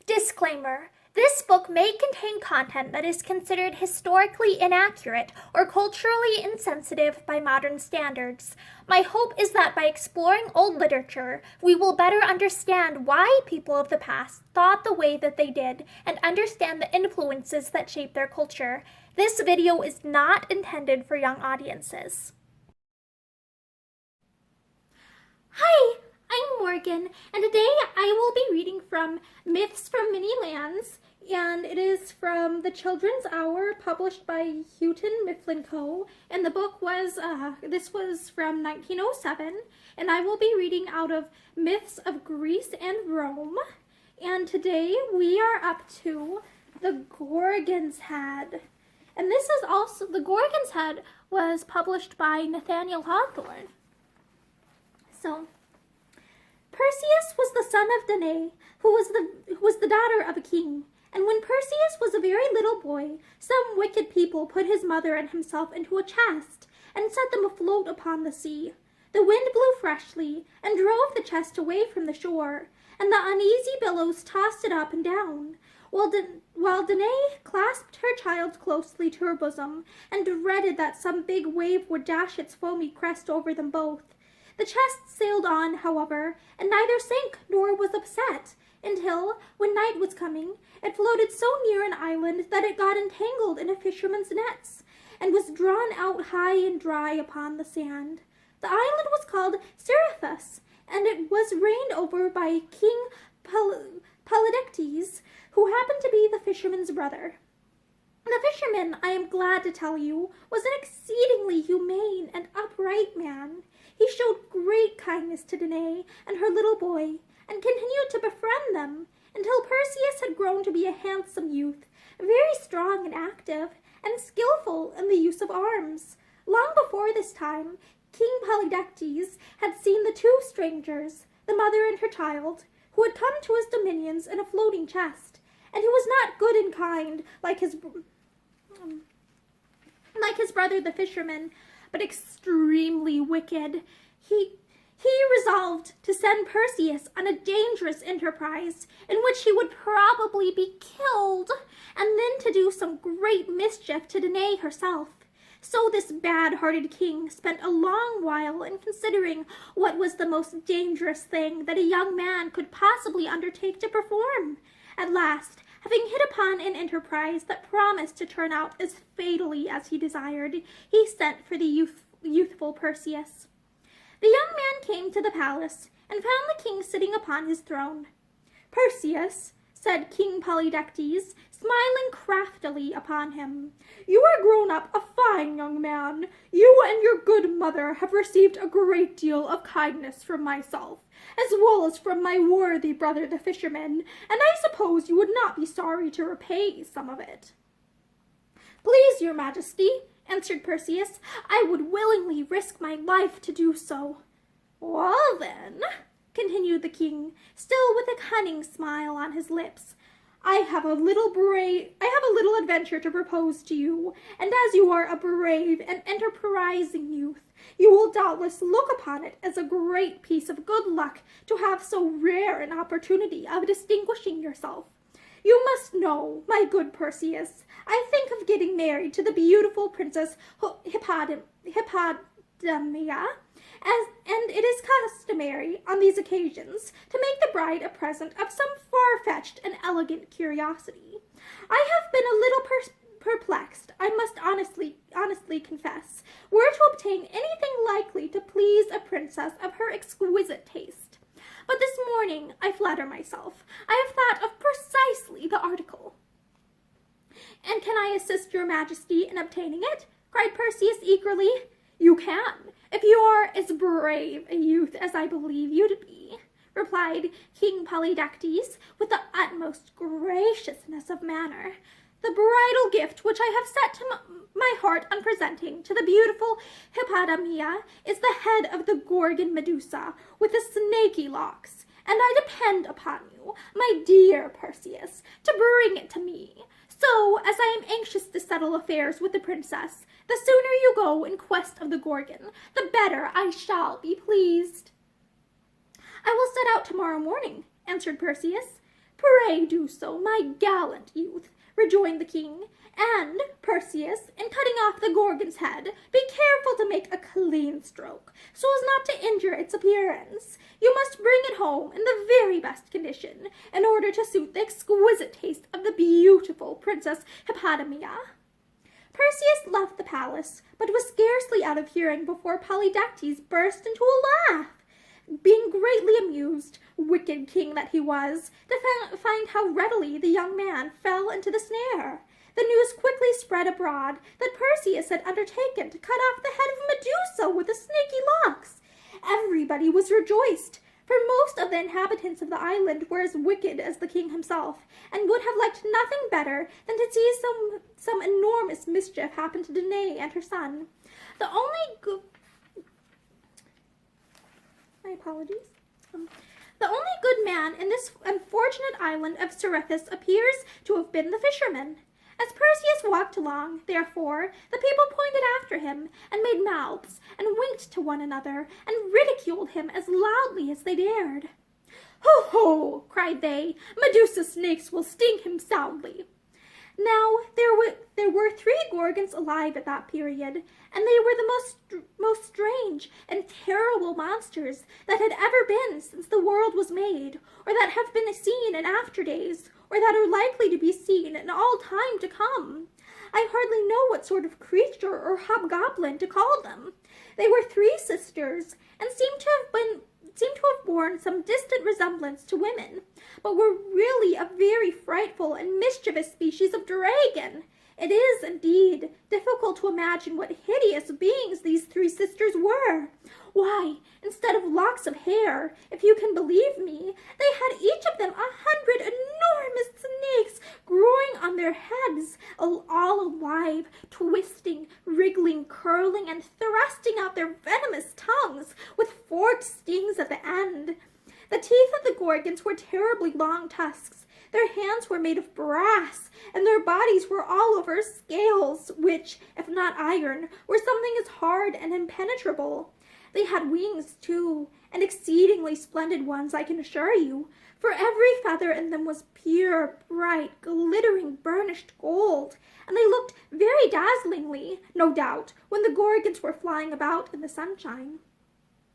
Disclaimer: this book may contain content that is considered historically inaccurate or culturally insensitive by modern standards. My hope is that by exploring old literature, we will better understand why people of the past thought the way that they did and understand the influences that shape their culture. This video is not intended for young audiences. Hi, I'm Morgan, and today I will be reading from Myths from Many Lands, and it is from The Children's Hour, published by Houghton Mifflin Co., and the book was, this was from 1907, and I will be reading out of Myths of Greece and Rome, and today we are up to The Gorgon's Head. And this is also, The Gorgon's Head was published by Nathaniel Hawthorne. So, Perseus was the son of Danae, who was the daughter of a king. And when Perseus was a very little boy, some wicked people put his mother and himself into a chest, and set them afloat upon the sea. The wind blew freshly, and drove the chest away from the shore, and the uneasy billows tossed it up and down, while Danae clasped her child closely to her bosom, and dreaded that some big wave would dash its foamy crest over them both. The chest sailed on, however, and neither sank nor was upset, until, when night was coming, it floated so near an island that it got entangled in a fisherman's nets, and was drawn out high and dry upon the sand. The island was called Seriphus, and it was reigned over by King Polydectes, who happened to be the fisherman's brother. The fisherman, I am glad to tell you, was an exceedingly humane and upright man. He showed great kindness to Danae and her little boy, and continued to befriend them, until Perseus had grown to be a handsome youth, very strong and active, and skillful in the use of arms. Long before this time, King Polydectes had seen the two strangers, the mother and her child, who had come to his dominions in a floating chest, and who was not good and kind like his brother the fisherman, but extremely wicked. He resolved to send Perseus on a dangerous enterprise in which he would probably be killed, and then to do some great mischief to Danae herself. So this bad-hearted king spent a long while in considering what was the most dangerous thing that a young man could possibly undertake to perform. At last, having hit upon an enterprise that promised to turn out as fatally as he desired, he sent for the youthful Perseus. The young man came to the palace, and found the king sitting upon his throne. "Perseus," said King Polydectes, smiling craftily upon him, "you are grown up a fine young man. You and your good mother have received a great deal of kindness from myself, as well as from my worthy brother the fisherman, and I suppose you would not be sorry to repay some of it." "Please, your majesty," answered Perseus, "I would willingly risk my life to do so." "Well then," continued the king, still with a cunning smile on his lips, I have a little adventure to propose to you, and as you are a brave and enterprising youth, you will doubtless look upon it as a great piece of good luck to have so rare an opportunity of distinguishing yourself. You must know, my good Perseus, I think of getting married to the beautiful Princess Hippodamia, and it is customary on these occasions to make the bride a present of some far-fetched and elegant curiosity. I have been a little perplexed, I must honestly confess, where to obtain anything likely to please a princess of her exquisite taste. But this morning, I flatter myself, I have thought of precisely the article." "And can I assist your majesty in obtaining it?" cried Perseus eagerly. "You can, if you are as brave a youth as I believe you to be," replied King Polydectes with the utmost graciousness of manner. "The bridal gift which I have set to my heart on presenting to the beautiful Hippodamia is the head of the Gorgon Medusa with the snaky locks, and I depend upon you, my dear Perseus, to bring it to me. So, as I am anxious to settle affairs with the princess, the sooner you go in quest of the Gorgon, the better I shall be pleased." "I will set out tomorrow morning," answered Perseus. "Pray do so, my gallant youth," rejoined the king. "And, Perseus, in cutting off the Gorgon's head, be careful to make a clean stroke, so as not to injure its appearance. You must bring it home in the very best condition, in order to suit the exquisite taste of the beautiful Princess Hippodameia." Perseus left the palace, but was scarcely out of hearing before Polydectes burst into a laugh. Being greatly amused, wicked king that he was, to find how readily the young man fell into the snare. The news quickly spread abroad that Perseus had undertaken to cut off the head of Medusa with the snaky locks. Everybody was rejoiced, for most of the inhabitants of the island were as wicked as the king himself, and would have liked nothing better than to see some enormous mischief happen to Danae and her son. The only good man in this unfortunate island of Seriphus appears to have been the fisherman. As Perseus walked along, therefore, the people pointed after him, and made mouths, and winked to one another, and ridiculed him as loudly as they dared. "Ho, ho!" cried they, "Medusa's snakes will sting him soundly." Now, there were 3 Gorgons alive at that period, and they were the most strange and terrible monsters that had ever been since the world was made, or that have been seen in after days, or that are likely to be seen in all time to come. I hardly know what sort of creature or hobgoblin to call them. They were 3 sisters, and seemed to have borne some distant resemblance to women, but were really a very frightful and mischievous species of dragon. It is, indeed, difficult to imagine what hideous beings these 3 sisters were. Why, instead of locks of hair, if you can believe me, they had each of them 100 enormous snakes growing on their heads, all alive, twisting, wriggling, curling, and thrusting out their venomous tongues, with forked stings at the end. The teeth of the Gorgons were terribly long tusks. Their hands were made of brass, and their bodies were all over scales, which, if not iron, were something as hard and impenetrable. They had wings, too, and exceedingly splendid ones, I can assure you, for every feather in them was pure, bright, glittering, burnished gold, and they looked very dazzlingly, no doubt, when the Gorgons were flying about in the sunshine.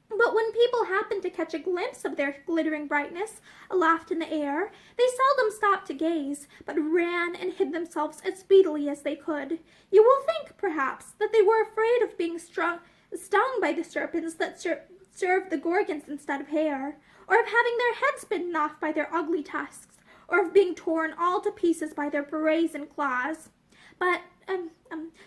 But when people happened to catch a glimpse of their glittering brightness aloft in the air, they seldom stopped to gaze, but ran and hid themselves as speedily as they could. You will think, perhaps, that they were afraid of being stung by the serpents that served the Gorgons instead of hair, or of having their heads bitten off by their ugly tusks, or of being torn all to pieces by their brazen claws. But,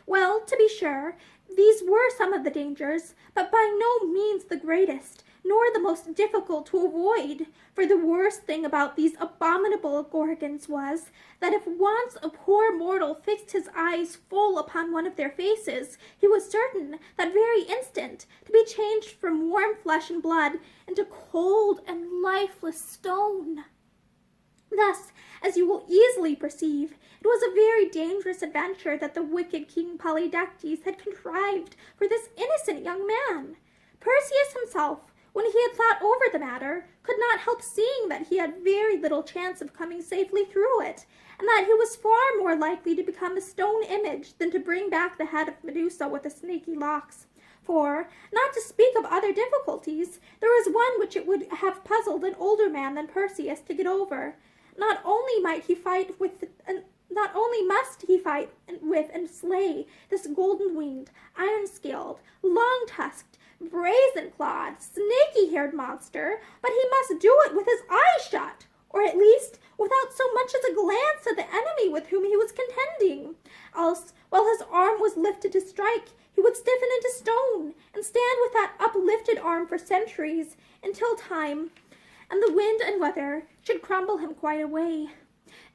well, to be sure, these were some of the dangers, but by no means the greatest, nor the most difficult to avoid, for the worst thing about these abominable Gorgons was, that if once a poor mortal fixed his eyes full upon one of their faces, he was certain, that very instant, to be changed from warm flesh and blood into cold and lifeless stone. Thus, as you will easily perceive, it was a very dangerous adventure that the wicked King Polydectes had contrived for this innocent young man. Perseus himself, when he had thought over the matter, could not help seeing that he had very little chance of coming safely through it, and that he was far more likely to become a stone image than to bring back the head of Medusa with the snaky locks. For, not to speak of other difficulties, there was one which it would have puzzled an older man than Perseus to get over. Not only must he fight with and slay this golden-winged, iron-scaled, long-tusked, brazen-clawed, snaky-haired monster, but he must do it with his eyes shut, or at least without so much as a glance at the enemy with whom he was contending. Else, while his arm was lifted to strike, he would stiffen into stone, and stand with that uplifted arm for centuries, until time and the wind and weather should crumble him quite away.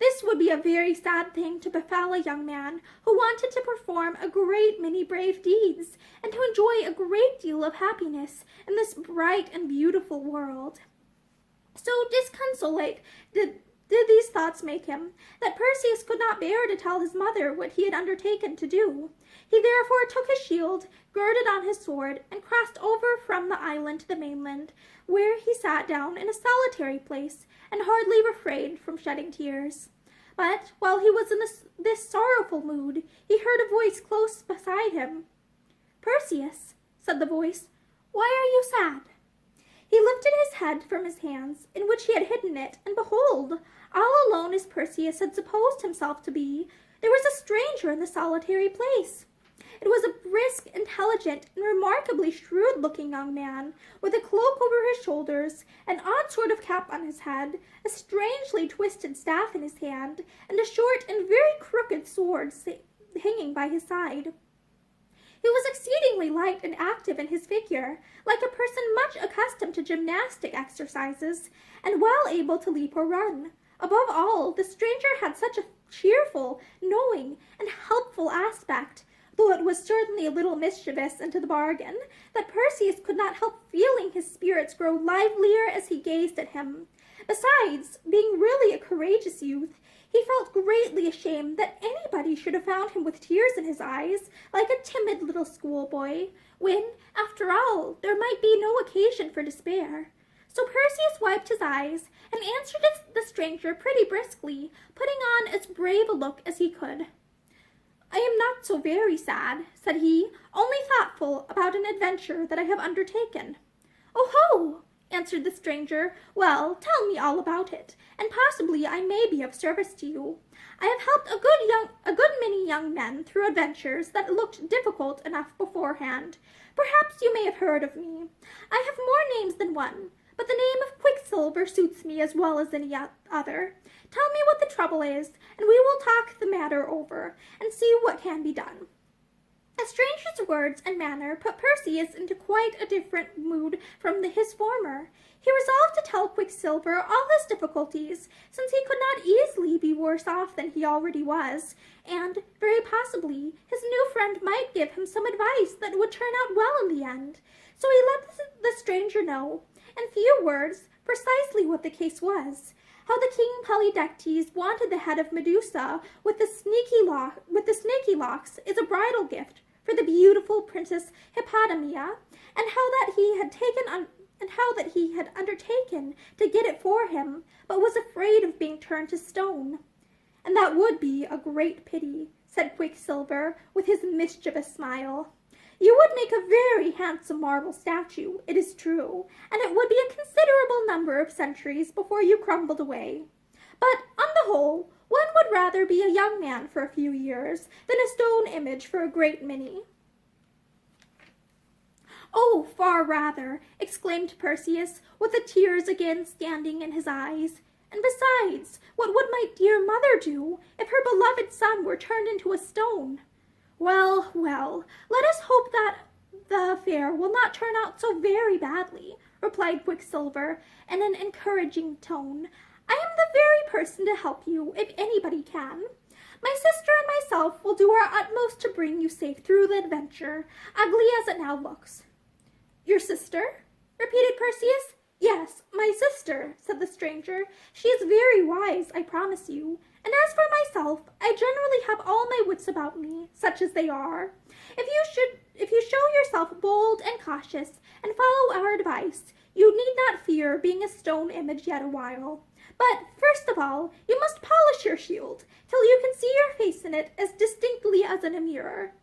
This would be a very sad thing to befall a young man who wanted to perform a great many brave deeds, and to enjoy a great deal of happiness in this bright and beautiful world. So disconsolate did did these thoughts make him, that Perseus could not bear to tell his mother what he had undertaken to do. He therefore took his shield, girded on his sword, and crossed over from the island to the mainland, where he sat down in a solitary place, and hardly refrained from shedding tears. But while he was in this sorrowful mood, he heard a voice close beside him. "Perseus," said the voice, "why are you sad?" He lifted his head from his hands, in which he had hidden it, and behold, all alone as Perseus had supposed himself to be, there was a stranger in the solitary place. It was a brisk, intelligent, and remarkably shrewd-looking young man, with a cloak over his shoulders, an odd sort of cap on his head, a strangely twisted staff in his hand, and a short and very crooked sword hanging by his side. He was exceedingly light and active in his figure, like a person much accustomed to gymnastic exercises, and well able to leap or run. Above all, the stranger had such a cheerful, knowing, and helpful aspect, though it was certainly a little mischievous into the bargain, that Perseus could not help feeling his spirits grow livelier as he gazed at him. Besides, being really a courageous youth, he felt greatly ashamed that anybody should have found him with tears in his eyes, like a timid little schoolboy, when, after all, there might be no occasion for despair. So Perseus wiped his eyes, and answered the stranger pretty briskly, putting on as brave a look as he could. "I am not so very sad," said he, "only thoughtful about an adventure that I have undertaken." "Oh ho!" answered the stranger. "Well, tell me all about it, and possibly I may be of service to you. I have helped a good many young men through adventures that looked difficult enough beforehand. Perhaps you may have heard of me. I have more names than one, but the name of Quicksilver suits me as well as any other. Tell me what the trouble is, and we will talk the matter over, and see what can be done." The stranger's words and manner put Perseus into quite a different mood from his former. He resolved to tell Quicksilver all his difficulties, since he could not easily be worse off than he already was, and, very possibly, his new friend might give him some advice that would turn out well in the end. So he let the stranger know, in few words, precisely what the case was. How the King Polydectes wanted the head of Medusa with the snaky locks as a bridal gift for the beautiful Princess Hippodamia, and how that he had undertaken to get it for him, but was afraid of being turned to stone. "And that would be a great pity," said Quicksilver, with his mischievous smile. "You would make a very handsome marble statue, it is true, and it would be a considerable number of centuries before you crumbled away. But, on the whole, one would rather be a young man for a few years than a stone image for a great many." "Oh, far rather," exclaimed Perseus, with the tears again standing in his eyes. "And besides, what would my dear mother do if her beloved son were turned into a stone?" "Well, well, let us hope that the affair will not turn out so very badly," replied Quicksilver, in an encouraging tone. "I am the very person to help you, if anybody can. My sister and myself will do our utmost to bring you safe through the adventure, ugly as it now looks." "Your sister?" repeated Perseus. "Yes, my sister," said the stranger. "She is very wise, I promise you. And as for myself, I generally have all my wits about me, such as they are. If you show yourself bold and cautious, and follow our advice, you need not fear being a stone image yet awhile. But, first of all, you must polish your shield, till you can see your face in it as distinctly as in a mirror."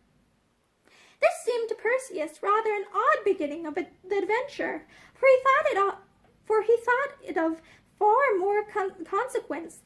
This seemed to Perseus rather an odd beginning of the adventure, for he thought it of far more consequence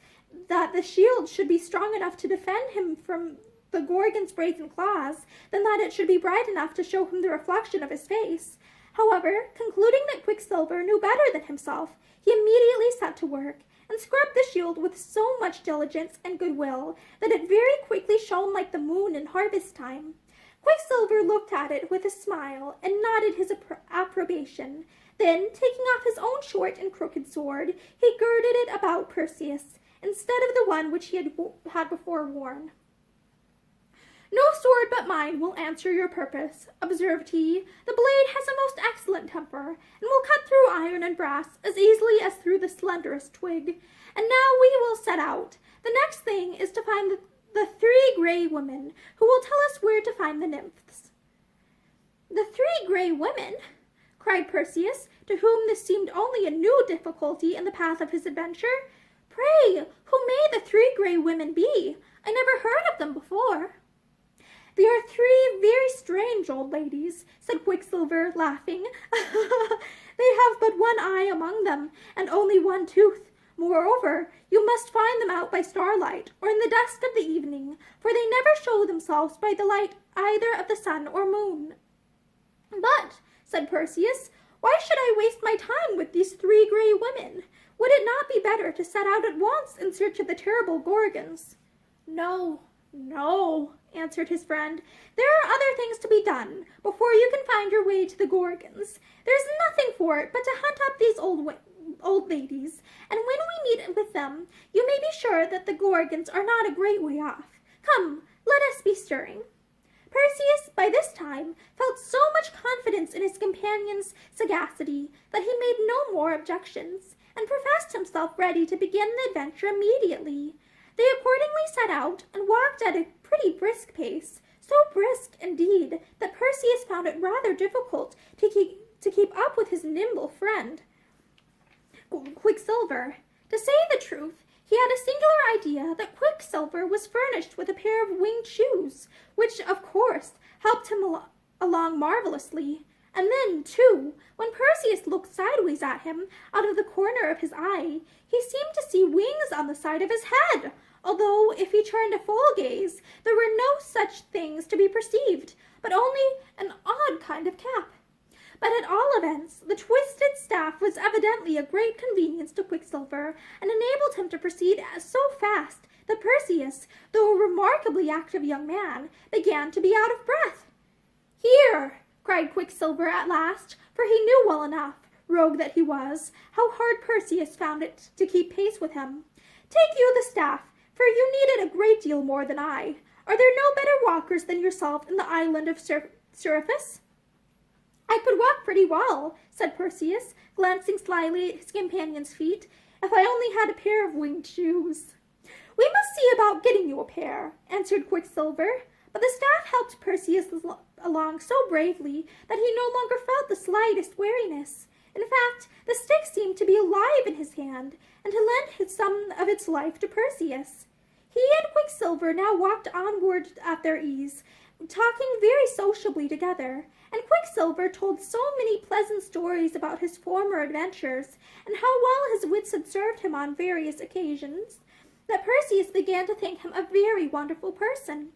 that the shield should be strong enough to defend him from the Gorgon's brazen claws, than that it should be bright enough to show him the reflection of his face. However, concluding that Quicksilver knew better than himself, he immediately set to work, and scrubbed the shield with so much diligence and goodwill that it very quickly shone like the moon in harvest time. Quicksilver looked at it with a smile, and nodded his approbation. Then, taking off his own short and crooked sword, he girded it about Perseus, instead of the one which he had before worn. No sword but mine will answer your purpose, observed he. The blade has a most excellent temper, and will cut through iron and brass as easily as through the slenderest twig. And now we will set out. The next thing is to find the 3 gray women, who will tell us where to find the nymphs. The 3 gray women? Cried Perseus, to whom this seemed only a new difficulty in the path of his adventure. Pray, who may the 3 gray women be? I never heard of them before. They are 3 very strange old ladies, said Quicksilver, laughing. They have but one eye among them, and only one tooth. Moreover, you must find them out by starlight, or in the dusk of the evening, for they never show themselves by the light either of the sun or moon. But, said Perseus, why should I waste my time with these 3 gray women? Would it not be better to set out at once in search of the terrible Gorgons? No, answered his friend. There are other things to be done before you can find your way to the Gorgons. There's nothing for it but to hunt up these old ladies, and when we meet with them, you may be sure that the Gorgons are not a great way off. Come, let us be stirring. Perseus, by this time, felt so much confidence in his companion's sagacity that he made no more objections, and professed himself ready to begin the adventure immediately. They accordingly set out and walked at a pretty brisk pace, so brisk, indeed, that Perseus found it rather difficult to keep up with his nimble friend, Quicksilver. To say the truth, he had a singular idea that Quicksilver was furnished with a pair of winged shoes, which, of course, helped him along marvelously. And then, too, when Perseus looked sideways at him out of the corner of his eye, he seemed to see wings on the side of his head, although if he turned a full gaze, there were no such things to be perceived, but only an odd kind of cap. But at all events, the twisted staff was evidently a great convenience to Quicksilver, and enabled him to proceed so fast that Perseus, though a remarkably active young man, began to be out of breath. Here, cried Quicksilver at last, for he knew well enough, rogue that he was, how hard Perseus found it to keep pace with him. Take you the staff, for you need it a great deal more than I. Are there no better walkers than yourself in the island of Seriphus? I could walk pretty well, said Perseus, glancing slyly at his companion's feet, if I only had a pair of winged shoes. We must see about getting you a pair, answered Quicksilver, but the staff helped Perseus along so bravely that he no longer felt the slightest weariness. In fact, the stick seemed to be alive in his hand, and to lend some of its life to Perseus. He and Quicksilver now walked onward at their ease, talking very sociably together, and Quicksilver told so many pleasant stories about his former adventures, and how well his wits had served him on various occasions, that Perseus began to think him a very wonderful person.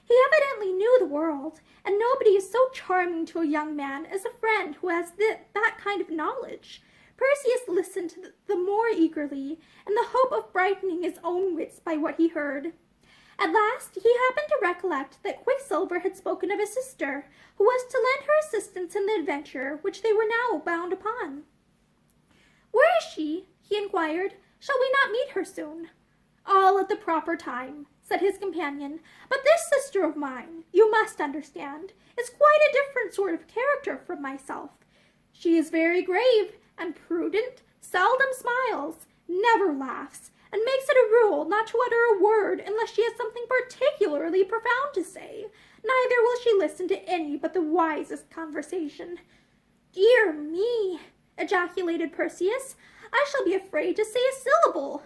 He evidently knew the world, and nobody is so charming to a young man as a friend who has that kind of knowledge. Perseus listened to the more eagerly, in the hope of brightening his own wits by what he heard. At last he happened to recollect that Quicksilver had spoken of a sister, who was to lend her assistance in the adventure which they were now bound upon. Where is she? He inquired. Shall we not meet her soon? All at the proper time, said his companion. But this sister of mine, you must understand, is quite a different sort of character from myself. She is very grave and prudent, seldom smiles, never laughs, and makes it a rule not to utter a word unless she has something particularly profound to say. Neither will she listen to any but the wisest conversation. Dear me, ejaculated Perseus, I shall be afraid to say a syllable.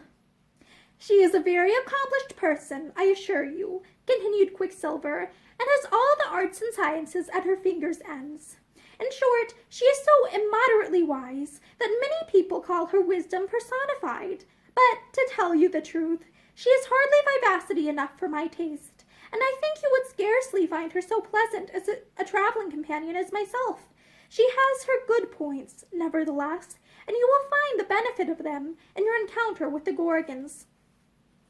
She is a very accomplished person, I assure you, continued Quicksilver, and has all the arts and sciences at her fingers' ends. In short, she is so immoderately wise that many people call her wisdom personified. But, to tell you the truth, she is hardly vivacity enough for my taste, and I think you would scarcely find her so pleasant as a traveling companion as myself. She has her good points, nevertheless, and you will find the benefit of them in your encounter with the Gorgons.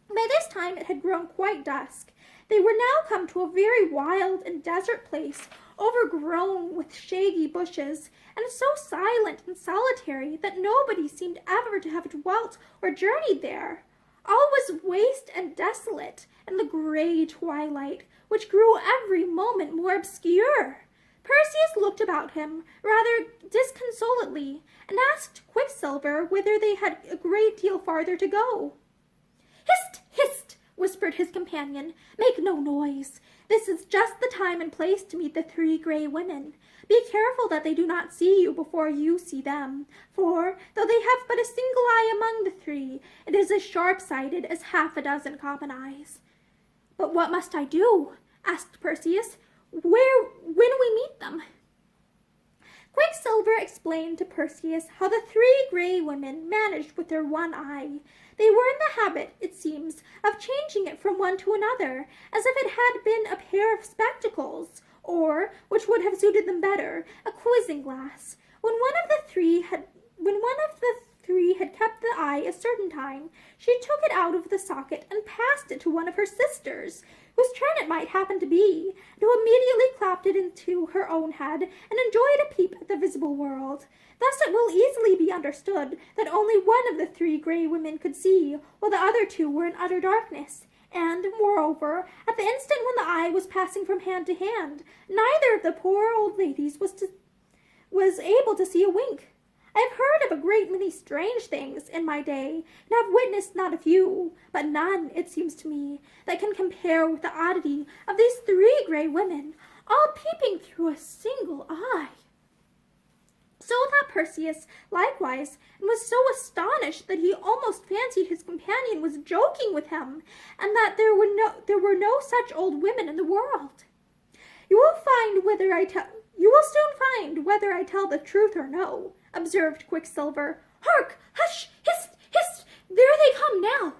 By this time it had grown quite dusk. They were now come to a very wild and desert place, overgrown with shaggy bushes, and so silent and solitary that nobody seemed ever to have dwelt or journeyed there. All was was waste and desolate in the gray twilight, which grew every moment more obscure. Perseus looked about him rather disconsolately, and asked Quicksilver whether they had a great deal farther to go. "Hist, hist," whispered his companion. "Make no noise. This is just the time and place to meet the 3 gray women. Be careful that they do not see you before you see them, for, though they have but a single eye among the 3, it is as sharp-sighted as 6 common eyes." "But what must I do?" asked Perseus. "When we meet them?" Quicksilver explained to Perseus how the 3 gray women managed with their one eye. They were in the habit, it seems, of changing it from one to another, as if it had been a pair of spectacles, or, which would have suited them better, a quizzing glass. When one of the three had kept the eye a certain time, she took it out of the socket and passed it to one of her sisters, whose turn it might happen to be, and who immediately clapped it into her own head and enjoyed a peep at the visible world. Thus it will easily be understood that only one of the 3 gray women could see, while the other 2 were in utter darkness. And, moreover, at the instant when the eye was passing from hand to hand, neither of the poor old ladies was able to see a wink. I have heard of a great many strange things in my day, and have witnessed not a few, but none, it seems to me, that can compare with the oddity of these 3 gray women, all peeping through a single eye. So thought Perseus likewise, and was so astonished that he almost fancied his companion was joking with him, and that there were no such old women in the world. You will soon find whether I tell the truth or no," observed Quicksilver. "Hark! Hush! Hist! Hist! There they come now."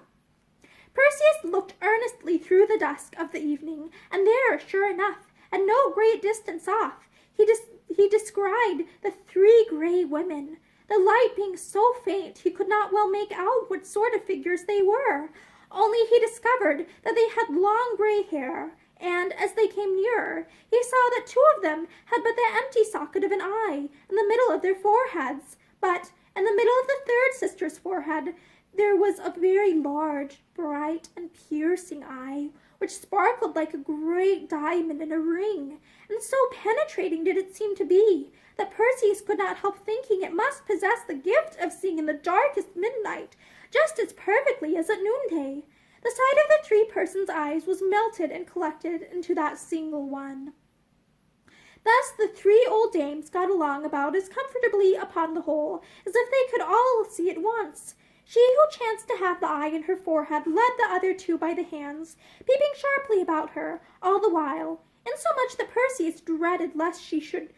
Perseus looked earnestly through the dusk of the evening, and there, sure enough, at no great distance off, he descried the 3 gray women. The light being so faint, he could not well make out what sort of figures they were, only he discovered that they had long gray hair, and, as they came nearer, he saw that 2 of them had but the empty socket of an eye in the middle of their foreheads, but in the middle of the 3rd sister's forehead there was a very large, bright, and piercing eye, which sparkled like a great diamond in a ring, and so penetrating did it seem to be, that Perseus could not help thinking it must possess the gift of seeing in the darkest midnight just as perfectly as at noonday. The sight of the 3 persons' eyes was melted and collected into that single one. Thus the 3 old dames got along about as comfortably upon the whole as if they could all see at once. She who chanced to have the eye in her forehead led the other 2 by the hands, peeping sharply about her all the while, insomuch that Perseus dreaded lest she should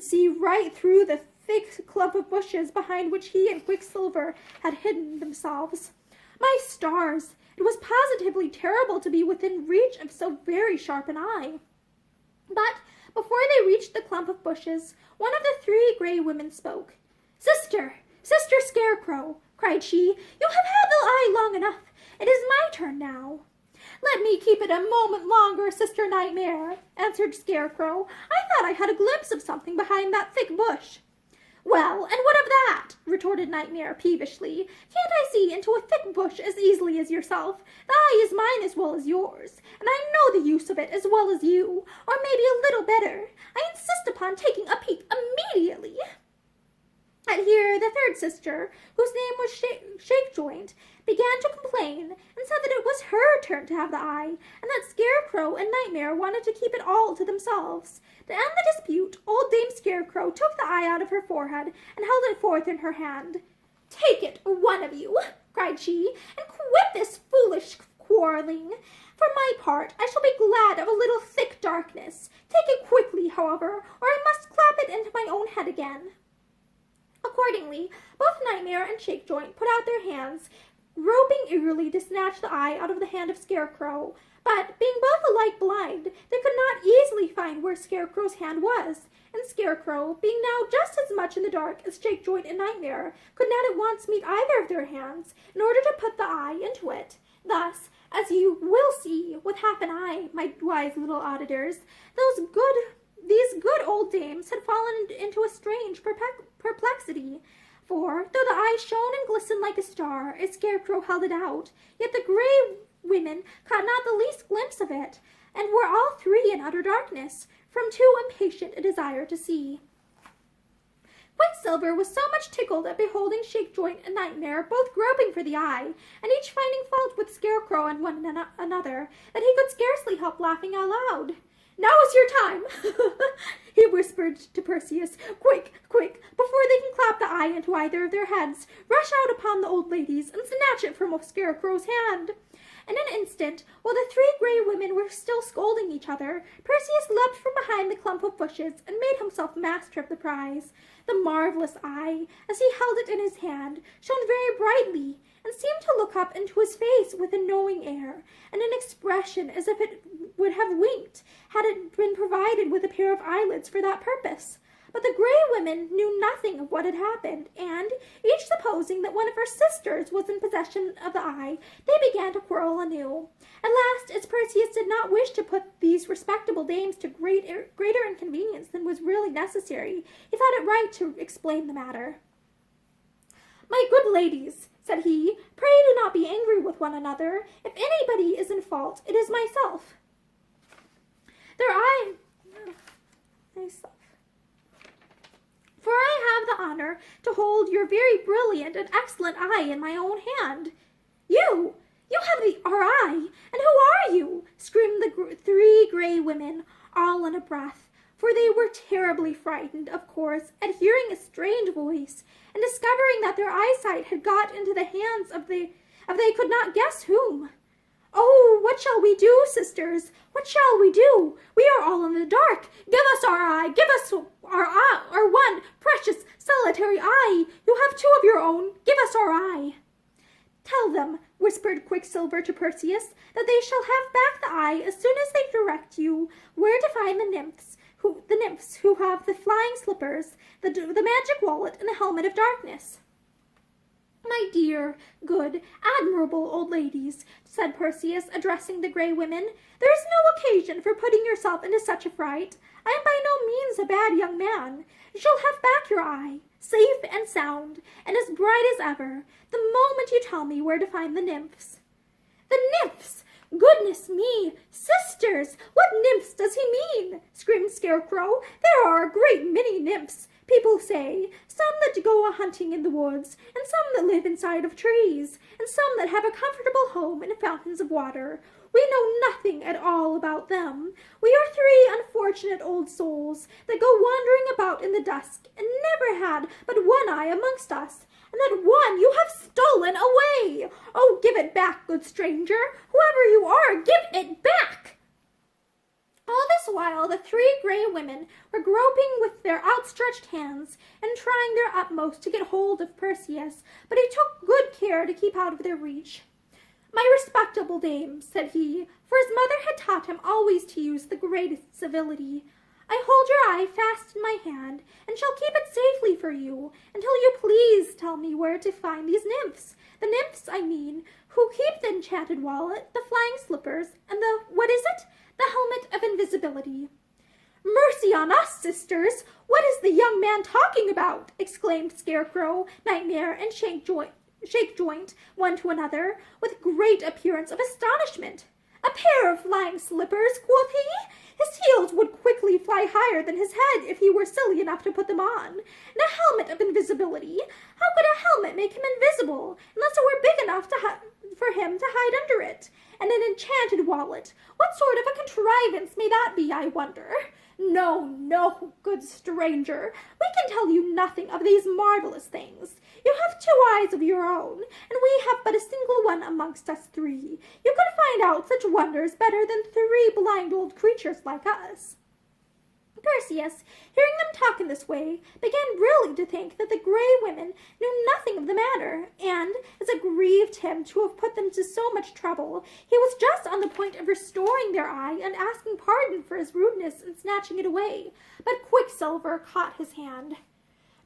see right through the thick clump of bushes behind which he and Quicksilver had hidden themselves. My stars! It was positively terrible to be within reach of so very sharp an eye. But before they reached the clump of bushes, one of the 3 gray women spoke. "Sister, Sister Scarecrow," cried she, "you have had the eye long enough. It is my turn now." "Let me keep it a moment longer, Sister Nightmare," answered Scarecrow. "I thought I had a glimpse of something behind that thick bush." "Well, and what of that?" retorted Nightmare peevishly. "Can't I see into a thick bush as easily as yourself? The eye is mine as well as yours, and I know the use of it as well as you, or maybe a little better. I insist upon taking a peep immediately." And here the 3rd sister, whose name was Shakejoint, began to complain, and said that it was her turn to have the eye, and that Scarecrow and Nightmare wanted to keep it all to themselves. To end the dispute, old Dame Scarecrow took the eye out of her forehead and held it forth in her hand. "Take it, one of you," cried she, "and quit this foolish quarreling. For my part, I shall be glad of a little thick darkness. Take it quickly, however, or I must clap it into my own head again." Accordingly, both Nightmare and Shakejoint put out their hands, groping eagerly to snatch the eye out of the hand of Scarecrow, but, being both alike blind, they could not easily find where Scarecrow's hand was, and Scarecrow, being now just as much in the dark as Shakejoint and Nightmare, could not at once meet either of their hands in order to put the eye into it. Thus, as you will see with half an eye, my wise little auditors, these good old dames had fallen into a strange perplexity, For, though the eye shone and glistened like a star, a scarecrow held it out, yet the gray women caught not the least glimpse of it, and were all three in utter darkness, from too impatient a desire to see. Quicksilver was so much tickled at beholding Shakejoint and Nightmare both groping for the eye, and each finding fault with Scarecrow and one another, that he could scarcely help laughing out loud. "Now is your time," he whispered to Perseus. "Quick, quick, before they can clap the eye into either of their heads, rush out upon the old ladies and snatch it from Scarecrow's hand." In an instant, while the three gray women were still scolding each other, Perseus leapt from behind the clump of bushes and made himself master of the prize. The marvelous eye, as he held it in his hand, shone very brightly, and seemed to look up into his face with a knowing air, and an expression as if it would have winked, had it been provided with a pair of eyelids for that purpose. But the gray women knew nothing of what had happened, and, each supposing that one of her sisters was in possession of the eye, they began to quarrel anew. At last, as Perseus did not wish to put these respectable dames to greater inconvenience than was really necessary, he thought it right to explain the matter. "My good ladies," said he, "pray do not be angry with one another. If anybody is in fault, it is myself. For I have the honor to hold your very brilliant and excellent eye in my own hand." "You have our eye, and who are you?" screamed the three gray women, all in a breath, for they were terribly frightened, of course, at hearing a strange voice, and discovering that their eyesight had got into the hands of they could not guess whom. "Oh, what shall we do, sisters? What shall we do? We are all in the dark. Give us our eye. Give us our one precious solitary eye. You have two of your own. Give us our eye." "Tell them," whispered Quicksilver to Perseus, "that they shall have back the eye as soon as they direct you where to find the nymphs who have the flying slippers, the magic wallet, and the helmet of darkness." "My dear, good, admirable old ladies," said Perseus, addressing the gray women, "there is no occasion for putting yourself into such a fright. I am by no means a bad young man. You shall have back your eye, safe and sound, and as bright as ever, the moment you tell me where to find the nymphs." "The nymphs! Goodness me! Sisters! What nymphs does he mean?" screamed Scarecrow. "There are a great many nymphs, people say, some that go a-hunting in the woods, and some that live inside of trees, and some that have a comfortable home in fountains of water. We know nothing at all about them. We are three unfortunate old souls that go wandering about in the dusk, and never had but one eye amongst us, and that one you have stolen away. Oh, give it back, good stranger. Whoever you are, give it back." All this while the three gray women were groping with their outstretched hands and trying their utmost to get hold of Perseus, but he took good care to keep out of their reach. "My respectable dames," said he, for his mother had taught him always to use the greatest civility, "I hold your eye fast in my hand, and shall keep it safely for you, until you please tell me where to find these nymphs. The nymphs, I mean, who keep the enchanted wallet, the flying slippers, and the helmet of invisibility." "Mercy on us, sisters! What is the young man talking about?" exclaimed Scarecrow, Nightmare, and Shakejoint, one to another, with great appearance of astonishment. "A pair of flying slippers, quoth he? His heels would quickly fly higher than his head if he were silly enough to put them on. And a helmet of invisibility? How could a helmet make him invisible, unless it were big enough for him to hide under it? And an enchanted wallet? What sort of a contrivance may that be, I wonder? No, no, good stranger, we can tell you nothing of these marvelous things. You have two eyes of your own, and we have but a single one amongst us three. You can find out such wonders better than three blind old creatures like us." Perseus, hearing them talk in this way, began really to think that the gray women knew nothing of the matter, and, as it grieved him to have put them to so much trouble, he was just on the point of restoring their eye and asking pardon for his rudeness in snatching it away. But Quicksilver caught his hand.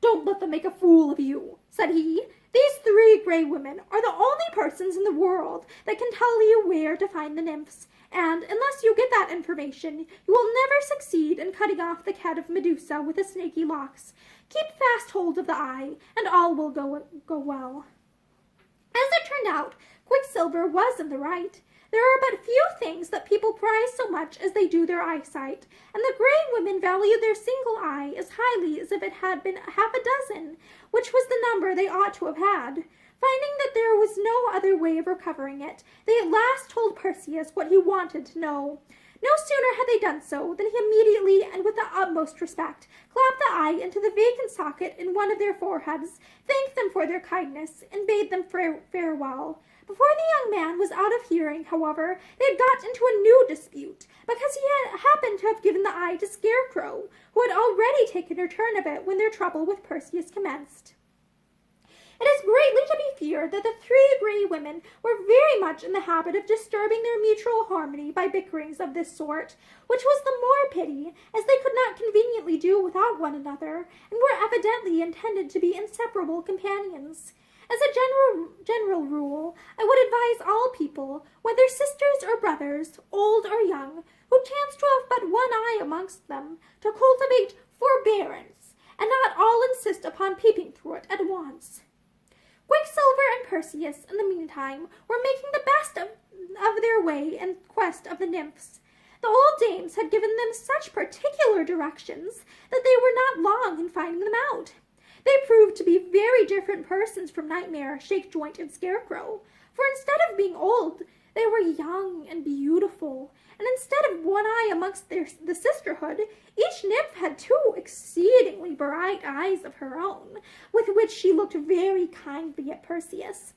"Don't let them make a fool of you," said he. "These three gray women are the only persons in the world that can tell you where to find the nymphs, and unless you get that information, you will never succeed in cutting off the head of Medusa with the snaky locks. Keep fast hold of the eye, and all will go well." As it turned out, Quicksilver was in the right. There are but few things that people prize so much as they do their eyesight, and the Grey women value their single eye as highly as if it had been half a dozen, which was the number they ought to have had. Finding that there was no other way of recovering it, they at last told Perseus what he wanted to know. No sooner had they done so than he immediately, and with the utmost respect, clapped the eye into the vacant socket in one of their foreheads, thanked them for their kindness, and bade them farewell. Before the young man was out of hearing, however, they had got into a new dispute, because he had happened to have given the eye to Scarecrow, who had already taken her turn of it when their trouble with Perseus commenced. It is greatly to be feared that the three Grey women were very much in the habit of disturbing their mutual harmony by bickerings of this sort, which was the more pity, as they could not conveniently do without one another, and were evidently intended to be inseparable companions. As a general rule, I would advise all people, whether sisters or brothers, old or young, who chance to have but one eye amongst them, to cultivate forbearance, and not all insist upon peeping through it at once. Quicksilver and Perseus, in the meantime, were making the best of their way in quest of the nymphs. The old dames had given them such particular directions that they were not long in finding them out. They proved to be very different persons from Nightmare, Shakejoint, and Scarecrow, for instead of being old, they were young and beautiful, and instead of one eye amongst the sisterhood, each nymph had two exceedingly bright eyes of her own, with which she looked very kindly at Perseus.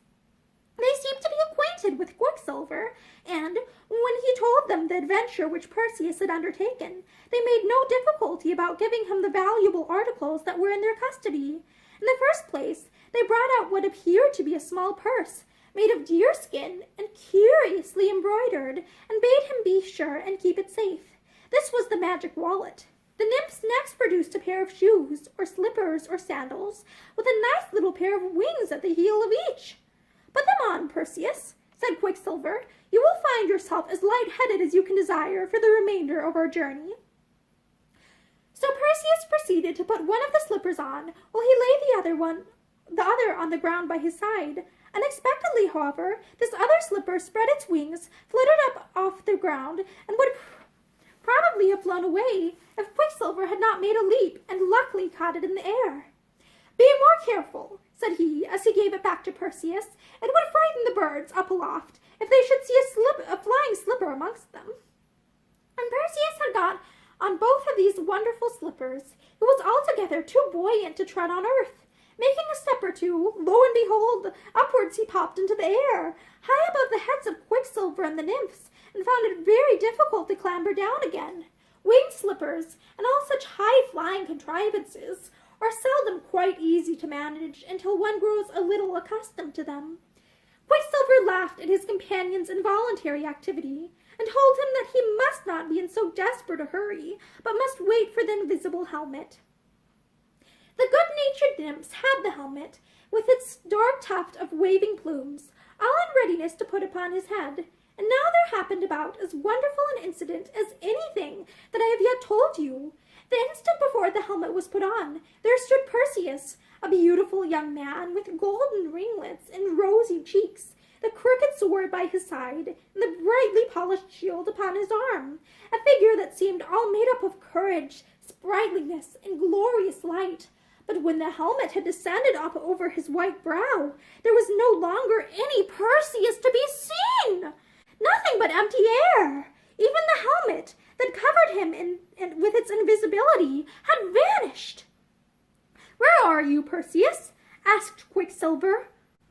They seemed to be acquainted with Quicksilver, and when he told them the adventure which Perseus had undertaken, they made no difficulty about giving him the valuable articles that were in their custody. In the first place, they brought out what appeared to be a small purse, made of deerskin and curiously embroidered, and bade him be sure and keep it safe. This was the magic wallet. The nymphs next produced a pair of shoes, or slippers, or sandals, with a nice little pair of wings at the heel of each. "Put them on, Perseus," said Quicksilver. "You will find yourself as light-headed as you can desire for the remainder of our journey." So Perseus proceeded to put one of the slippers on, while he laid the other on the ground by his side. Unexpectedly, however, this other slipper spread its wings, flitted up off the ground, and would probably have flown away if Quicksilver had not made a leap and luckily caught it in the air. "Be more careful," said he, as he gave it back to Perseus. "It would frighten the birds up aloft if they should see a flying slipper amongst them." And Perseus had got on both of these wonderful slippers. It was altogether too buoyant to tread on earth. Making a step or two, lo and behold, upwards he popped into the air, high above the heads of Quicksilver and the nymphs, and found it very difficult to clamber down again. Winged slippers, and all such high-flying contrivances, are seldom quite easy to manage until one grows a little accustomed to them. Quicksilver laughed at his companion's involuntary activity, and told him that he must not be in so desperate a hurry, but must wait for the invisible helmet. The good-natured nymphs had the helmet, with its dark tuft of waving plumes, all in readiness to put upon his head. And now there happened about as wonderful an incident as anything that I have yet told you. The instant before the helmet was put on, there stood Perseus, a beautiful young man with golden ringlets and rosy cheeks, the crooked sword by his side, and the brightly polished shield upon his arm, a figure that seemed all made up of courage, sprightliness, and glorious light. But when the helmet had descended up over his white brow, there was no longer any Perseus to be seen. Nothing but empty air. Even the helmet that covered him with its invisibility had vanished. "Where are you, Perseus?" asked Quicksilver.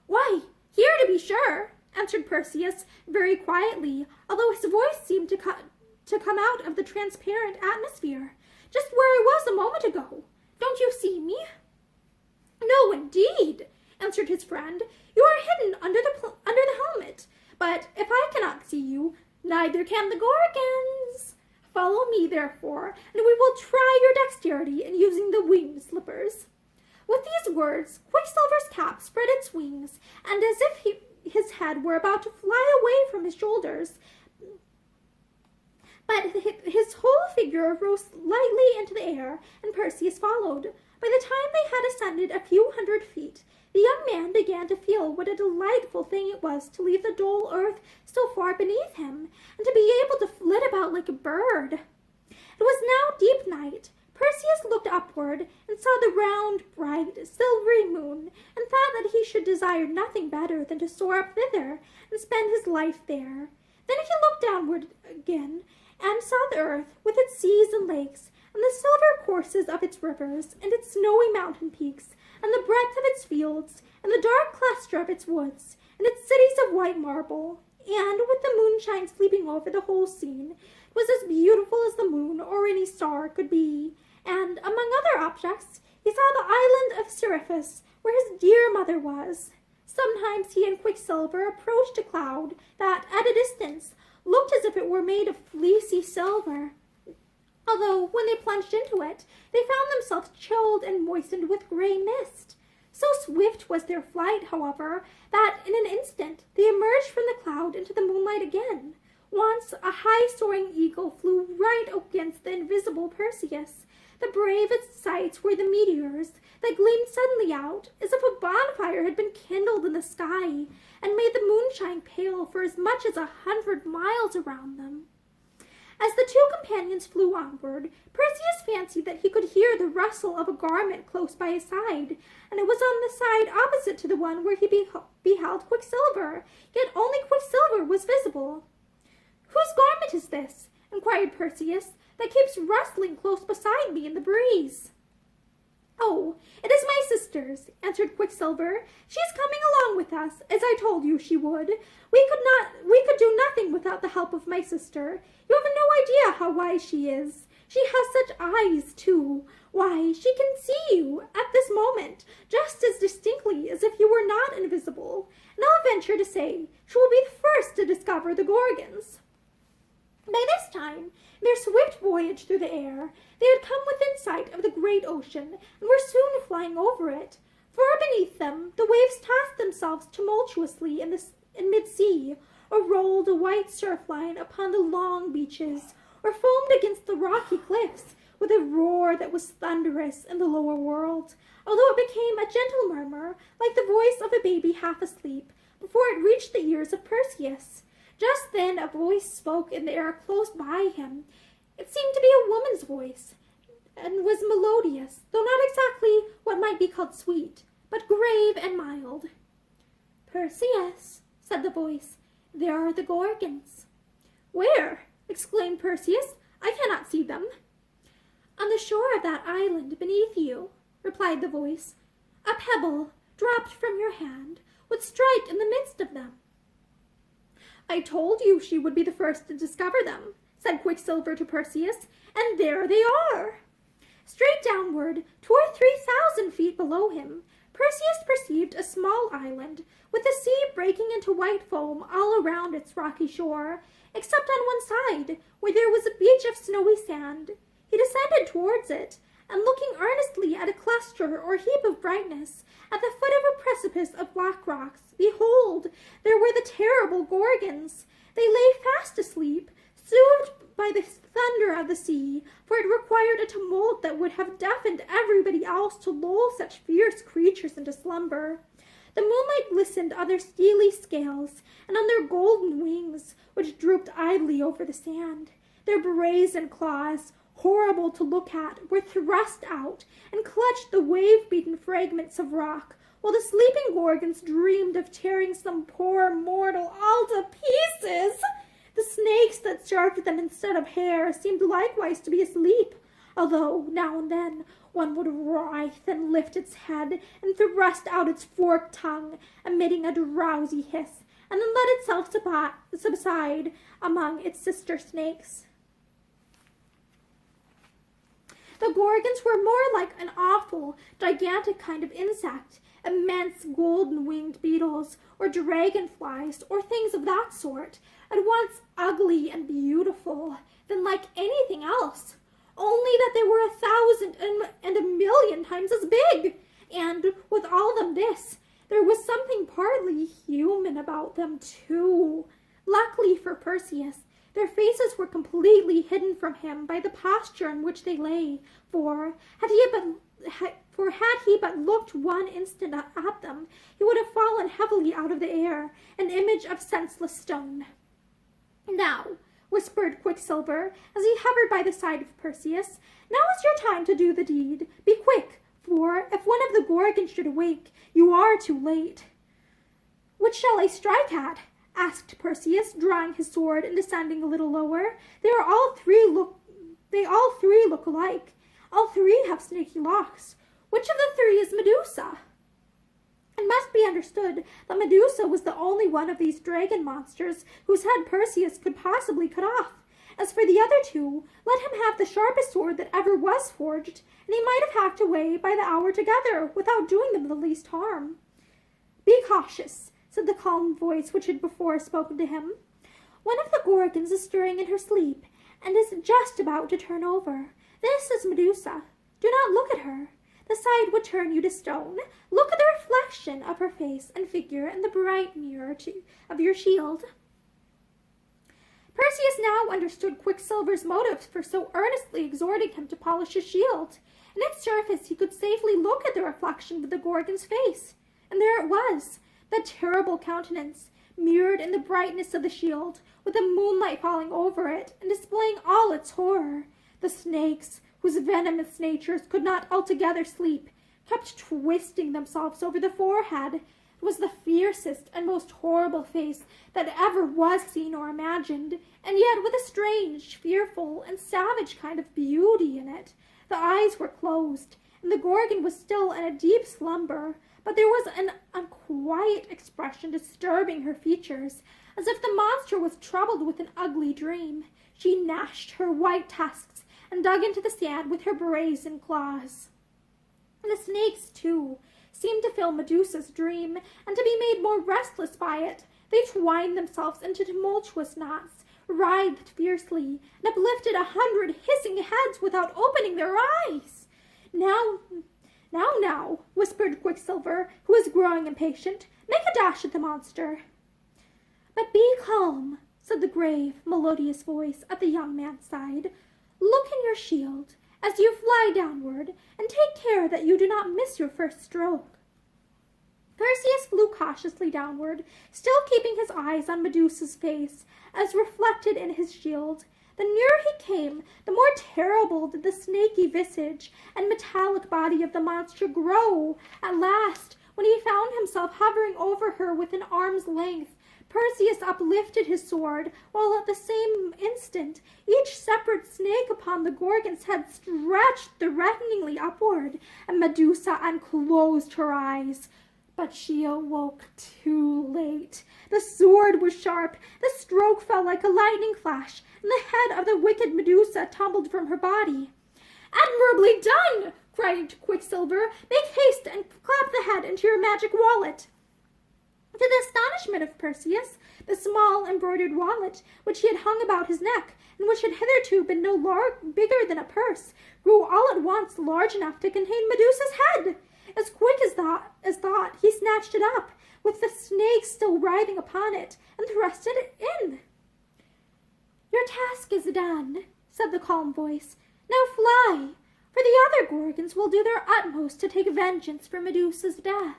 "Why, here to be sure," answered Perseus very quietly, although his voice seemed to come out of the transparent atmosphere. "Just where I was a moment ago. Don't you see me?" "No, indeed," answered his friend. "You are hidden under the helmet. But if I cannot see you, neither can the Gorgons. Follow me, therefore, and we will try your dexterity in using the winged slippers." With these words, Quicksilver's cap spread its wings, and as if his head were about to fly away from his shoulders, that his whole figure rose lightly into the air, and Perseus followed. By the time they had ascended a few hundred feet, the young man began to feel what a delightful thing it was to leave the dull earth so far beneath him, and to be able to flit about like a bird. It was now deep night. Perseus looked upward and saw the round, bright, silvery moon, and thought that he should desire nothing better than to soar up thither and spend his life there. Then he looked downward again, and saw the earth with its seas and lakes, and the silver courses of its rivers, and its snowy mountain peaks, and the breadth of its fields, and the dark cluster of its woods, and its cities of white marble. And with the moonshine sleeping over the whole scene, it was as beautiful as the moon or any star could be. And, among other objects, he saw the island of Seriphus, where his dear mother was. Sometimes he and Quicksilver approached a cloud that, at a distance, looked as if it were made of fleecy silver, although when they plunged into it, they found themselves chilled and moistened with gray mist. So swift was their flight, however, that in an instant they emerged from the cloud into the moonlight again. Once a high-soaring eagle flew right against the invisible Perseus. The bravest sights were the meteors that gleamed suddenly out, as if a bonfire had been kindled in the sky, and made the moonshine pale for as much as 100 miles around them. As the two companions flew onward, Perseus fancied that he could hear the rustle of a garment close by his side, and it was on the side opposite to the one where he beheld Quicksilver, yet only Quicksilver was visible. "Whose garment is this?" inquired Perseus, "that keeps rustling close beside me in the breeze?" "Oh, it is my sister's," answered Quicksilver. "She is coming along with us, as I told you she would. We could do nothing without the help of my sister. You have no idea how wise she is. She has such eyes, too. Why, she can see you, at this moment, just as distinctly as if you were not invisible. And I'll venture to say, she will be the first to discover the Gorgons." By this time, in their swift voyage through the air, they had come within sight of the great ocean, and were soon flying over it. Far beneath them, the waves tossed themselves tumultuously in mid-sea, or rolled a white surf line upon the long beaches, or foamed against the rocky cliffs with a roar that was thunderous in the lower world, although it became a gentle murmur, like the voice of a baby half asleep, before it reached the ears of Perseus. Just then a voice spoke in the air close by him. It seemed to be a woman's voice, and was melodious, though not exactly what might be called sweet, but grave and mild. "Perseus," said the voice, "there are the Gorgons." "Where?" exclaimed Perseus. "I cannot see them." "On the shore of that island beneath you," replied the voice. "A pebble, dropped from your hand, would strike in the midst of them." "I told you she would be the first to discover them," said Quicksilver to Perseus, "and there they are." Straight downward, 2 or 3,000 feet below him, Perseus perceived a small island, with the sea breaking into white foam all around its rocky shore, except on one side, where there was a beach of snowy sand. He descended towards it, and looking earnestly at a cluster or heap of brightness, at the foot of a precipice of black rocks, behold, there were the terrible Gorgons. They lay fast asleep, soothed by the thunder of the sea, for it required a tumult that would have deafened everybody else to lull such fierce creatures into slumber. The moonlight glistened on their steely scales, and on their golden wings, which drooped idly over the sand. Their brazen claws, horrible to look at, were thrust out, and clutched the wave-beaten fragments of rock, while the sleeping Gorgons dreamed of tearing some poor mortal all to pieces. The snakes that served them instead of hair seemed likewise to be asleep, although now and then one would writhe and lift its head and thrust out its forked tongue, emitting a drowsy hiss, and then let itself subside among its sister snakes. The Gorgons were more like an awful, gigantic kind of insect, immense golden-winged beetles, or dragonflies, or things of that sort, at once ugly and beautiful, than like anything else, only that they were 1,000 and 1,000,000 times as big, and, with all this, there was something partly human about them, too. Luckily for Perseus, their Their faces were completely hidden from him by the posture in which they lay, for had he but looked one instant at them, he would have fallen heavily out of the air, an image of senseless stone. "Now," whispered Quicksilver, as he hovered by the side of Perseus, "now is your time to do the deed. Be quick, for if one of the Gorgons should awake, you are too late." "Which shall I strike at?" asked Perseus, drawing his sword and descending a little lower. They all three look alike. All three have snaky locks. Which of the three is Medusa? It must be understood that Medusa was the only one of these dragon monsters whose head Perseus could possibly cut off. As for the other two, let him have the sharpest sword that ever was forged, and he might have hacked away by the hour together without doing them the least harm. "Be cautious," said the calm voice which had before spoken to him. "One of the Gorgons is stirring in her sleep, and is just about to turn over. This is Medusa. Do not look at her. The sight would turn you to stone. Look at the reflection of her face and figure in the bright mirror of your shield." Perseus now understood Quicksilver's motives for so earnestly exhorting him to polish his shield. In its surface he could safely look at the reflection of the Gorgon's face. And there it was, that terrible countenance, mirrored in the brightness of the shield, with the moonlight falling over it and displaying all its horror. The snakes, whose venomous natures could not altogether sleep, kept twisting themselves over the forehead. It was the fiercest and most horrible face that ever was seen or imagined, and yet with a strange, fearful, and savage kind of beauty in it. The eyes were closed, and the Gorgon was still in a deep slumber, but there was an unquiet expression disturbing her features, as if the monster was troubled with an ugly dream. She gnashed her white tusks and dug into the sand with her brazen claws. The snakes, too, seemed to feel Medusa's dream, and to be made more restless by it. They twined themselves into tumultuous knots, writhed fiercely, and uplifted 100 hissing heads without opening their eyes. Now, whispered Quicksilver, who was growing impatient, "make a dash at the monster." "But be calm," said the grave, melodious voice at the young man's side. "Look in your shield as you fly downward, and take care that you do not miss your first stroke." Perseus flew cautiously downward, still keeping his eyes on Medusa's face, as reflected in his shield. The nearer he came, the more terrible did the snaky visage and metallic body of the monster grow. At last, when he found himself hovering over her within arm's length, Perseus uplifted his sword, while at the same instant each separate snake upon the Gorgon's head stretched threateningly upward, and Medusa unclosed her eyes. But she awoke too late. The sword was sharp, the stroke fell like a lightning flash, and the head of the wicked Medusa tumbled from her body. "Admirably done!" cried Quicksilver. "Make haste and clap the head into your magic wallet." To the astonishment of Perseus, the small embroidered wallet, which he had hung about his neck, and which had hitherto been no bigger than a purse, grew all at once large enough to contain Medusa's head. As quick as thought, he snatched it up, with the snake still writhing upon it, and thrust it in. "Your task is done," said the calm voice. "Now fly, for the other Gorgons will do their utmost to take vengeance for Medusa's death."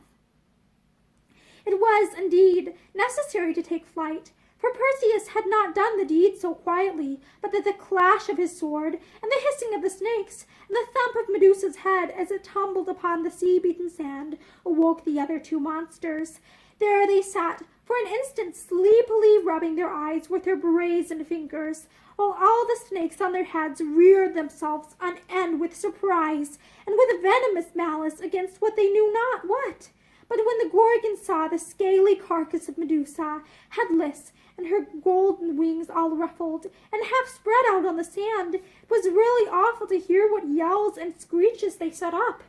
It was, indeed, necessary to take flight, for Perseus had not done the deed so quietly, but that the clash of his sword, and the hissing of the snakes, and the thump of Medusa's head as it tumbled upon the sea-beaten sand, awoke the other two monsters. There they sat, for an instant sleepily rubbing their eyes with their brazen fingers, while all the snakes on their heads reared themselves on end with surprise, and with venomous malice against what they knew not what. But when the Gorgon saw the scaly carcass of Medusa, headless, and her golden wings all ruffled, and half spread out on the sand, it was really awful to hear what yells and screeches they set up.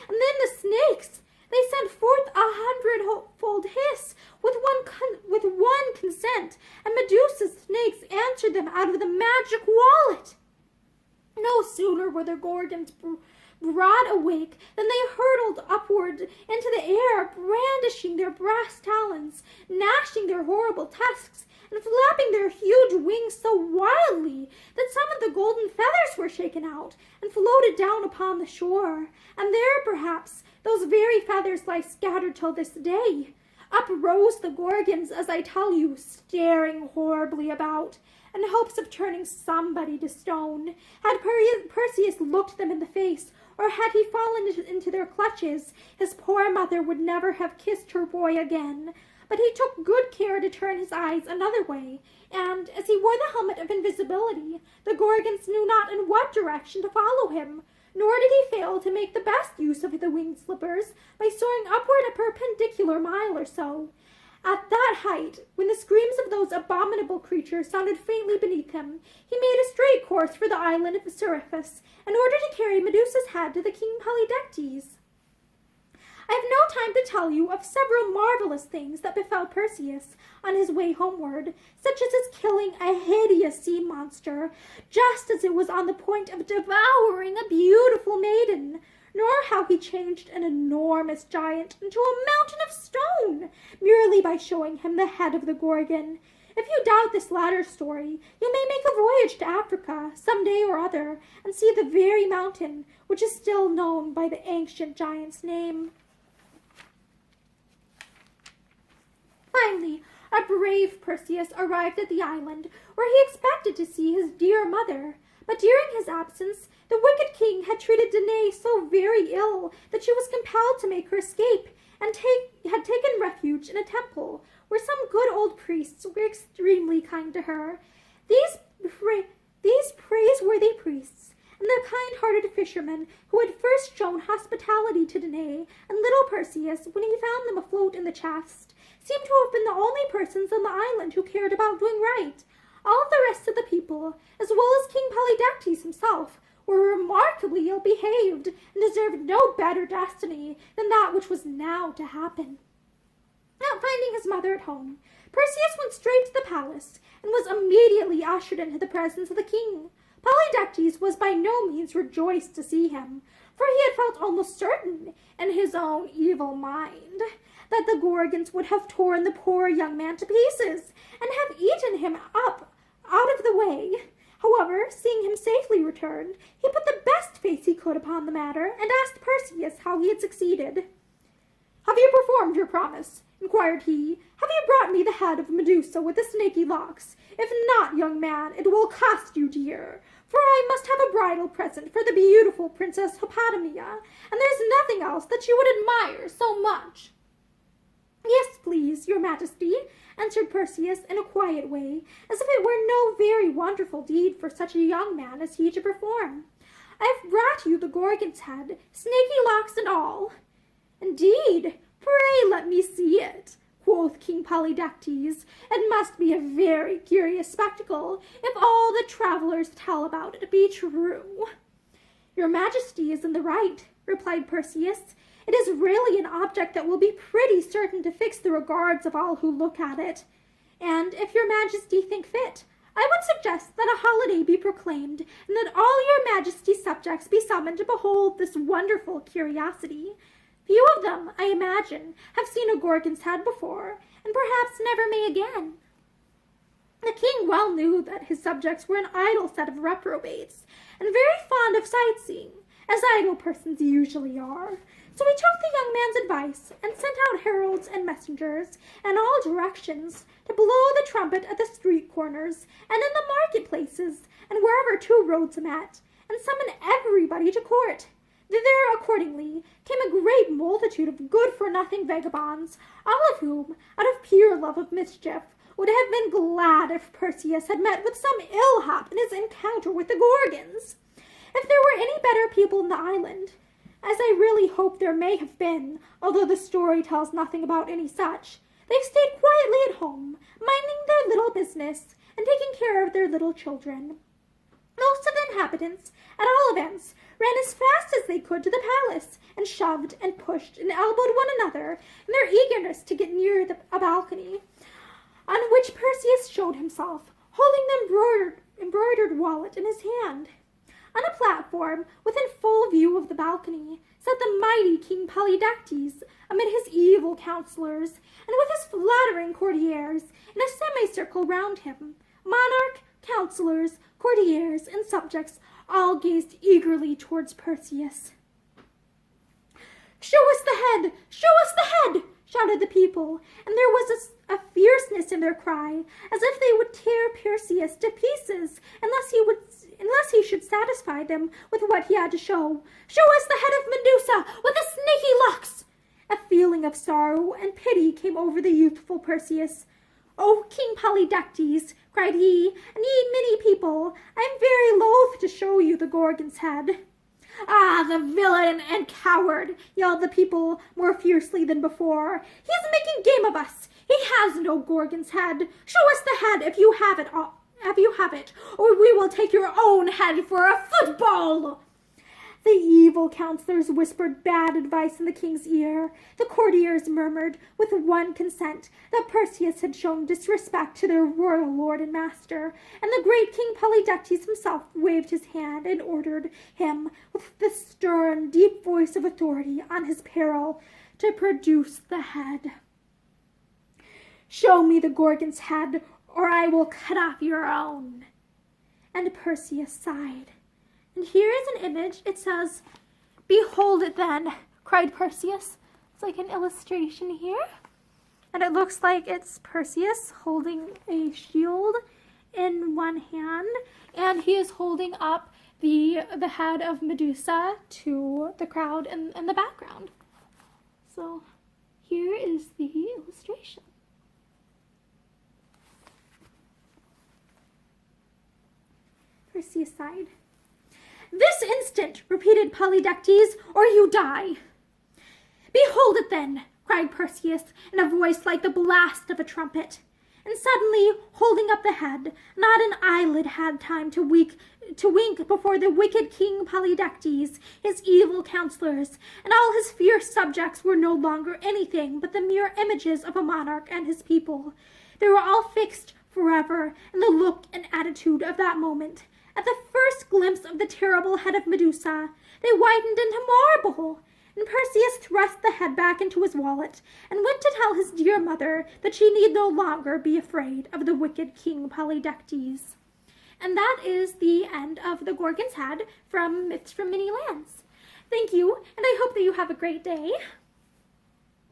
And then the snakes! They sent forth 100-fold hiss with one consent, and Medusa's snakes answered them out of the magic wallet. No sooner were the Gorgons broad awake than they hurtled upward into the air, brandishing their brass talons, gnashing their horrible tusks, and flapping their huge wings so wildly that some of the golden feathers were shaken out and floated down upon the shore. And there, perhaps, those very feathers lie scattered till this day. Up rose the Gorgons, as I tell you, staring horribly about, in hopes of turning somebody to stone. Had Perseus looked them in the face, or had he fallen into their clutches, his poor mother would never have kissed her boy again. But he took good care to turn his eyes another way, and, as he wore the helmet of invisibility, the Gorgons knew not in what direction to follow him. Nor did he fail to make the best use of the winged slippers by soaring upward a perpendicular mile or so. At that height, when the screams of those abominable creatures sounded faintly beneath him, he made a straight course for the island of Seriphus, in order to carry Medusa's head to the King Polydectes. I have no time to tell you of several marvelous things that befell Perseus on his way homeward, such as his killing a hideous sea monster, just as it was on the point of devouring a beautiful maiden, nor how he changed an enormous giant into a mountain of stone, merely by showing him the head of the Gorgon. If you doubt this latter story, you may make a voyage to Africa some day or other, and see the very mountain which is still known by the ancient giant's name. Finally, our brave Perseus arrived at the island, where he expected to see his dear mother. But during his absence, the wicked king had treated Danae so very ill that she was compelled to make her escape, and had taken refuge in a temple, where some good old priests were extremely kind to her. These praiseworthy priests, and the kind-hearted fishermen who had first shown hospitality to Danae and little Perseus when he found them afloat in the chest, seemed to have been the only persons on the island who cared about doing right. All the rest of the people, as well as King Polydectes himself, were remarkably ill-behaved, and deserved no better destiny than that which was now to happen. Not finding his mother at home, Perseus went straight to the palace, and was immediately ushered into the presence of the king. Polydectes was by no means rejoiced to see him, for he had felt almost certain, in his own evil mind, that the Gorgons would have torn the poor young man to pieces, and have eaten him up out of the way. However, seeing him safely returned, he put the best face he could upon the matter, and asked Perseus how he had succeeded. "Have you performed your promise?" inquired he. "Have you brought me the head of Medusa with the snaky locks? If not, young man, it will cost you dear, for I must have a bridal present for the beautiful Princess Hippodameia, and there's nothing else that she would admire so much." "Yes, please, your majesty," answered Perseus in a quiet way, as if it were no very wonderful deed for such a young man as he to perform. "I have brought you the Gorgon's head, snaky locks and all." "Indeed, pray let me see it," quoth King Polydectes. "It must be a very curious spectacle, if all the travelers tell about it be true." "Your majesty is in the right," replied Perseus. "It is really an object that will be pretty certain to fix the regards of all who look at it. And if your majesty think fit, I would suggest that a holiday be proclaimed, and that all your majesty's subjects be summoned to behold this wonderful curiosity. Few of them, I imagine, have seen a Gorgon's head before, and perhaps never may again." The king well knew that his subjects were an idle set of reprobates, and very fond of sightseeing, as idle persons usually are. So he took the young man's advice, and sent out heralds and messengers in all directions to blow the trumpet at the street corners, and in the marketplaces, and wherever two roads met, and summon everybody to court. Thither, accordingly, came a great multitude of good-for-nothing vagabonds, all of whom, out of pure love of mischief, would have been glad if Perseus had met with some ill hap in his encounter with the Gorgons. If there were any better people in the island, as I really hope there may have been, although the story tells nothing about any such, they stayed quietly at home, minding their little business, and taking care of their little children. Most of the inhabitants, at all events, ran as fast as they could to the palace, and shoved and pushed and elbowed one another in their eagerness to get near a balcony, on which Perseus showed himself, holding the embroidered wallet in his hand. On a platform, within full view of the balcony, sat the mighty King Polydectes amid his evil counselors, and with his flattering courtiers in a semicircle round him. Monarch, counselors, courtiers, and subjects all gazed eagerly towards Perseus. "Show us the head! Show us the head!" shouted the people, and there was a fierceness in their cry, as if they would tear Perseus to pieces unless he should satisfy them with what he had to show. "Show us the head of Medusa with the snaky locks!" A feeling of sorrow and pity came over the youthful Perseus. "O King Polydectes," cried he, "and ye many people, I am very loath to show you the Gorgon's head." "Ah, the villain and coward!" yelled the people more fiercely than before. "He is making game of us. He has no Gorgon's head. Show us the head if you have it, or we will take your own head for a football." The evil counselors whispered bad advice in the king's ear. The courtiers murmured, with one consent, that Perseus had shown disrespect to their royal lord and master, and the great King Polydectes himself waved his hand and ordered him, with the stern, deep voice of authority on his peril, to produce the head. "Show me the Gorgon's head, or I will cut off your own." And Perseus sighed. And here is an image. It says, "Behold it then," cried Perseus. It's like an illustration here. And it looks like it's Perseus holding a shield in one hand. And he is holding up the head of Medusa to the crowd in the background. So here is the illustration. Perseus sighed. "This instant," repeated Polydectes, "or you die." "Behold it then," cried Perseus in a voice like the blast of a trumpet. And suddenly, holding up the head, not an eyelid had time to wink before the wicked King Polydectes, his evil counselors, and all his fierce subjects were no longer anything but the mere images of a monarch and his people. They were all fixed forever in the look and attitude of that moment. At the first glimpse of the terrible head of Medusa, they whitened into marble, and Perseus thrust the head back into his wallet and went to tell his dear mother that she need no longer be afraid of the wicked King Polydectes. And that is the end of the Gorgon's Head from Myths from Many Lands. Thank you, and I hope that you have a great day.